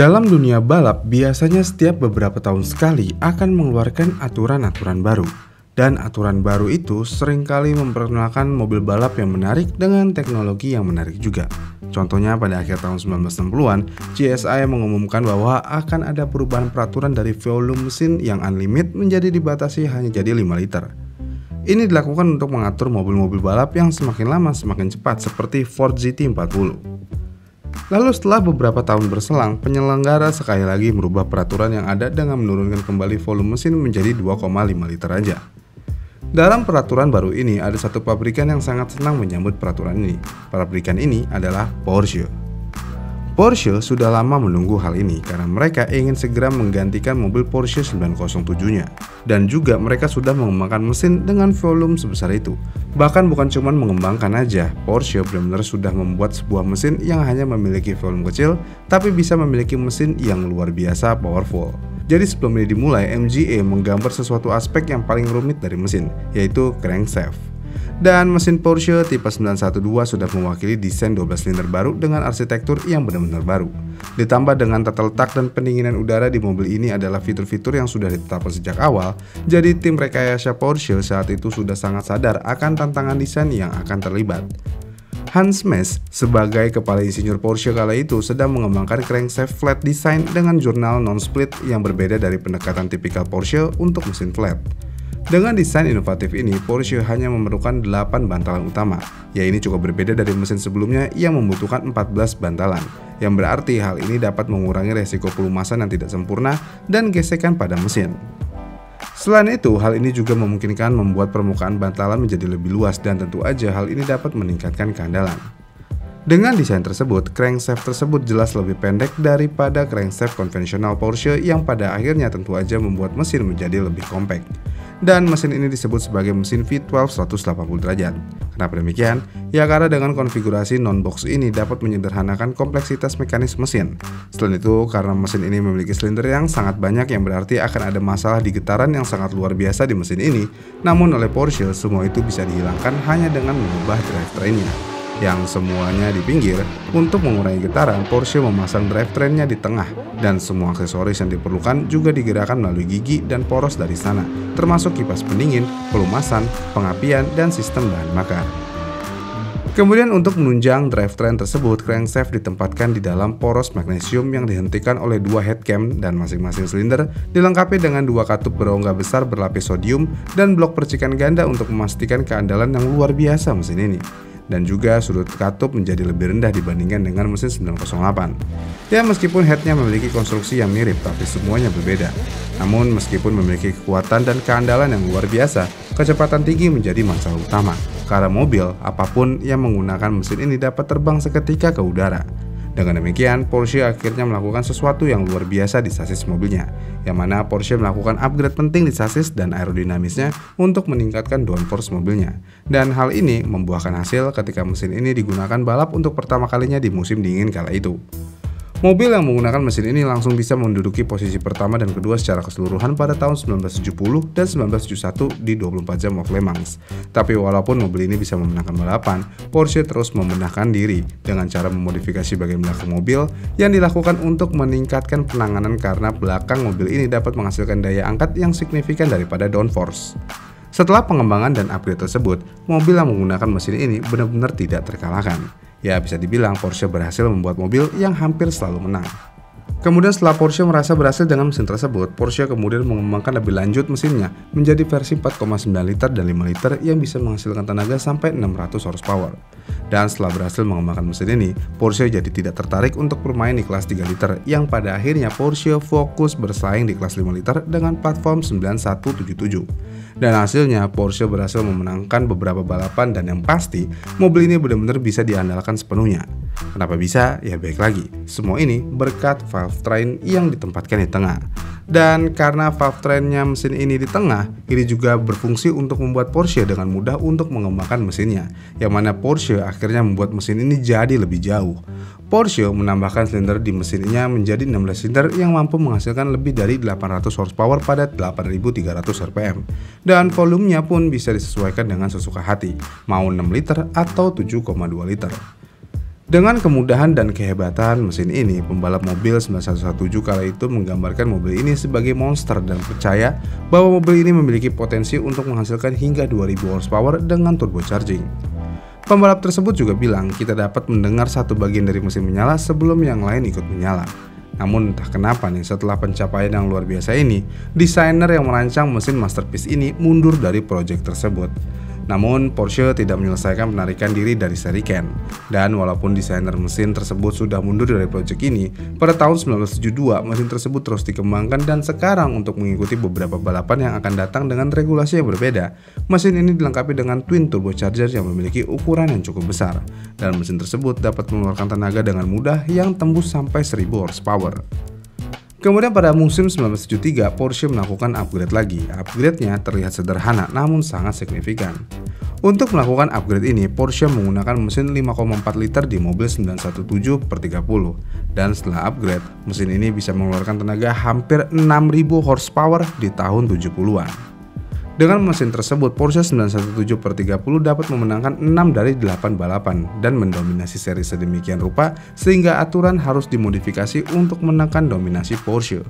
Dalam dunia balap, biasanya setiap beberapa tahun sekali akan mengeluarkan aturan-aturan baru. Dan aturan baru itu seringkali memperkenalkan mobil balap yang menarik dengan teknologi yang menarik juga. Contohnya pada akhir tahun 1960-an, GSI mengumumkan bahwa akan ada perubahan peraturan dari volume mesin yang unlimited menjadi dibatasi hanya jadi 5 liter. Ini dilakukan untuk mengatur mobil-mobil balap yang semakin lama semakin cepat seperti Ford GT40. Lalu setelah beberapa tahun berselang, penyelenggara sekali lagi merubah peraturan yang ada dengan menurunkan kembali volume mesin menjadi 2,5 liter aja. Dalam peraturan baru ini ada satu pabrikan yang sangat senang menyambut peraturan ini. Pabrikan ini adalah Porsche. Porsche sudah lama menunggu hal ini karena mereka ingin segera menggantikan mobil Porsche 907-nya. Dan juga mereka sudah mengembangkan mesin dengan volume sebesar itu. Bahkan bukan cuma mengembangkan aja, Porsche benar-benar sudah membuat sebuah mesin yang hanya memiliki volume kecil, tapi bisa memiliki mesin yang luar biasa powerful. Jadi sebelum ini dimulai, MGA menggambar sesuatu aspek yang paling rumit dari mesin, yaitu crankshaft. Dan mesin Porsche tipe 912 sudah mewakili desain 12 silinder baru dengan arsitektur yang benar-benar baru. Ditambah dengan tata letak dan pendinginan udara di mobil ini adalah fitur-fitur yang sudah ditetapkan sejak awal, jadi tim rekayasa Porsche saat itu sudah sangat sadar akan tantangan desain yang akan terlibat. Hans Mees sebagai kepala insinyur Porsche kala itu sedang mengembangkan crankshaft flat design dengan jurnal non-split yang berbeda dari pendekatan tipikal Porsche untuk mesin flat. Dengan desain inovatif ini, Porsche hanya memerlukan 8 bantalan utama, ya ini cukup berbeda dari mesin sebelumnya yang membutuhkan 14 bantalan, yang berarti hal ini dapat mengurangi resiko pelumasan yang tidak sempurna dan gesekan pada mesin. Selain itu, hal ini juga memungkinkan membuat permukaan bantalan menjadi lebih luas dan tentu aja hal ini dapat meningkatkan keandalan. Dengan desain tersebut, crankshaft tersebut jelas lebih pendek daripada crankshaft konvensional Porsche yang pada akhirnya tentu aja membuat mesin menjadi lebih kompak. Dan mesin ini disebut sebagai mesin V12 180 derajat. Kenapa demikian? Ya karena dengan konfigurasi non-box ini dapat menyederhanakan kompleksitas mekanis mesin. Selain itu, karena mesin ini memiliki silinder yang sangat banyak yang berarti akan ada masalah di getaran yang sangat luar biasa di mesin ini. Namun oleh Porsche, semua itu bisa dihilangkan hanya dengan mengubah drivetrainnya yang semuanya di pinggir. Untuk mengurangi getaran, Porsche memasang drivetrainnya di tengah dan semua aksesoris yang diperlukan juga digerakkan melalui gigi dan poros dari sana, termasuk kipas pendingin, pelumasan, pengapian, dan sistem bahan bakar. Kemudian untuk menunjang drivetrain tersebut, crankshaft ditempatkan di dalam poros magnesium yang dihentikan oleh dua headcam dan masing-masing silinder dilengkapi dengan dua katup berongga besar berlapis sodium dan blok percikan ganda untuk memastikan keandalan yang luar biasa mesin ini. Dan juga sudut katup menjadi lebih rendah dibandingkan dengan mesin 908. Ya meskipun headnya memiliki konstruksi yang mirip tapi semuanya berbeda. Namun meskipun memiliki kekuatan dan keandalan yang luar biasa, kecepatan tinggi menjadi masalah utama. Karena mobil apapun yang menggunakan mesin ini dapat terbang seketika ke udara. Dengan demikian, Porsche akhirnya melakukan sesuatu yang luar biasa di sasis mobilnya, yang mana Porsche melakukan upgrade penting di sasis dan aerodinamisnya untuk meningkatkan downforce mobilnya. Dan hal ini membuahkan hasil ketika mesin ini digunakan balap untuk pertama kalinya di musim dingin kala itu. Mobil yang menggunakan mesin ini langsung bisa menduduki posisi pertama dan kedua secara keseluruhan pada tahun 1970 dan 1971 di 24 jam of Le Mans. Tapi walaupun mobil ini bisa memenangkan balapan, Porsche terus membenahkan diri dengan cara memodifikasi bagian belakang mobil yang dilakukan untuk meningkatkan penanganan karena belakang mobil ini dapat menghasilkan daya angkat yang signifikan daripada downforce. Setelah pengembangan dan upgrade tersebut, mobil yang menggunakan mesin ini benar-benar tidak terkalahkan. Ya bisa dibilang Porsche berhasil membuat mobil yang hampir selalu menang. Kemudian setelah Porsche merasa berhasil dengan mesin tersebut, Porsche kemudian mengembangkan lebih lanjut mesinnya menjadi versi 4,9 liter dan 5 liter yang bisa menghasilkan tenaga sampai 600 horsepower. Dan setelah berhasil mengembangkan mesin ini, Porsche jadi tidak tertarik untuk bermain di kelas 3 liter yang pada akhirnya Porsche fokus bersaing di kelas 5 liter dengan platform 9177. Dan hasilnya Porsche berhasil memenangkan beberapa balapan dan yang pasti mobil ini benar-benar bisa diandalkan sepenuhnya. Kenapa bisa? Ya baik lagi, semua ini berkat valve train yang ditempatkan di tengah. Dan karena valve trainnya mesin ini di tengah, ini juga berfungsi untuk membuat Porsche dengan mudah untuk mengembangkan mesinnya, yang mana Porsche akhirnya membuat mesin ini jadi lebih jauh. Porsche menambahkan silinder di mesinnya menjadi 16 silinder yang mampu menghasilkan lebih dari 800 horsepower pada 8.300 rpm. Dan volumenya pun bisa disesuaikan dengan sesuka hati, mau 6 liter atau 7,2 liter. Dengan kemudahan dan kehebatan mesin ini, pembalap mobil 9117 kala itu menggambarkan mobil ini sebagai monster dan percaya bahwa mobil ini memiliki potensi untuk menghasilkan hingga 2000 horsepower dengan turbocharging. Pembalap tersebut juga bilang kita dapat mendengar satu bagian dari mesin menyala sebelum yang lain ikut menyala. Namun entah kenapa nih, setelah pencapaian yang luar biasa ini, desainer yang merancang mesin masterpiece ini mundur dari proyek tersebut. Namun Porsche tidak menyelesaikan penarikan diri dari seri Can. Dan walaupun desainer mesin tersebut sudah mundur dari proyek ini, pada tahun 1972 mesin tersebut terus dikembangkan dan sekarang untuk mengikuti beberapa balapan yang akan datang dengan regulasi yang berbeda, mesin ini dilengkapi dengan twin turbocharger yang memiliki ukuran yang cukup besar. Dan mesin tersebut dapat mengeluarkan tenaga dengan mudah yang tembus sampai 1000 horsepower. Kemudian pada musim 1973, Porsche melakukan upgrade lagi. Upgrade-nya terlihat sederhana namun sangat signifikan. Untuk melakukan upgrade ini, Porsche menggunakan mesin 5,4 liter di mobil 917/30. Dan setelah upgrade, mesin ini bisa mengeluarkan tenaga hampir 6000 horsepower di tahun 70-an. Dengan mesin tersebut, Porsche 917/30 dapat memenangkan 6 dari 8 balapan dan mendominasi seri sedemikian rupa sehingga aturan harus dimodifikasi untuk menekan dominasi Porsche.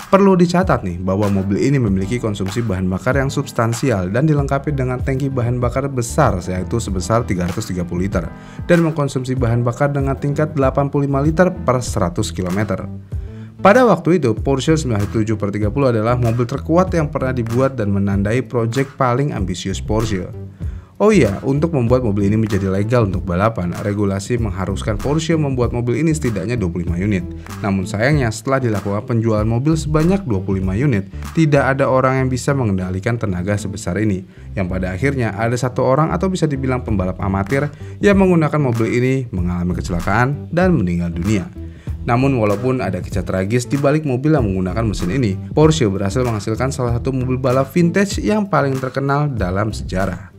Perlu dicatat nih bahwa mobil ini memiliki konsumsi bahan bakar yang substansial dan dilengkapi dengan tangki bahan bakar besar yaitu sebesar 330 liter dan mengkonsumsi bahan bakar dengan tingkat 85 liter per 100 km. Pada waktu itu, Porsche 917/30 adalah mobil terkuat yang pernah dibuat dan menandai proyek paling ambisius Porsche. Oh iya, untuk membuat mobil ini menjadi legal untuk balapan, regulasi mengharuskan Porsche membuat mobil ini setidaknya 25 unit. Namun sayangnya, setelah dilakukan penjualan mobil sebanyak 25 unit, tidak ada orang yang bisa mengendalikan tenaga sebesar ini. Yang pada akhirnya ada satu orang atau bisa dibilang pembalap amatir yang menggunakan mobil ini mengalami kecelakaan dan meninggal dunia. Namun walaupun ada kisah tragis di balik mobil yang menggunakan mesin ini, Porsche berhasil menghasilkan salah satu mobil balap vintage yang paling terkenal dalam sejarah.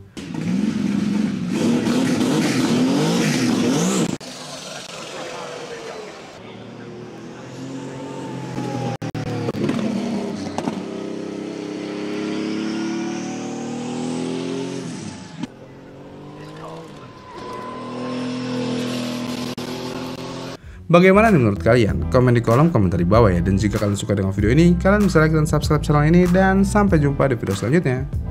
Bagaimana menurut kalian? Komen di kolom komentar di bawah ya. Dan jika kalian suka dengan video ini, kalian bisa like dan subscribe channel ini. Dan sampai jumpa di video selanjutnya.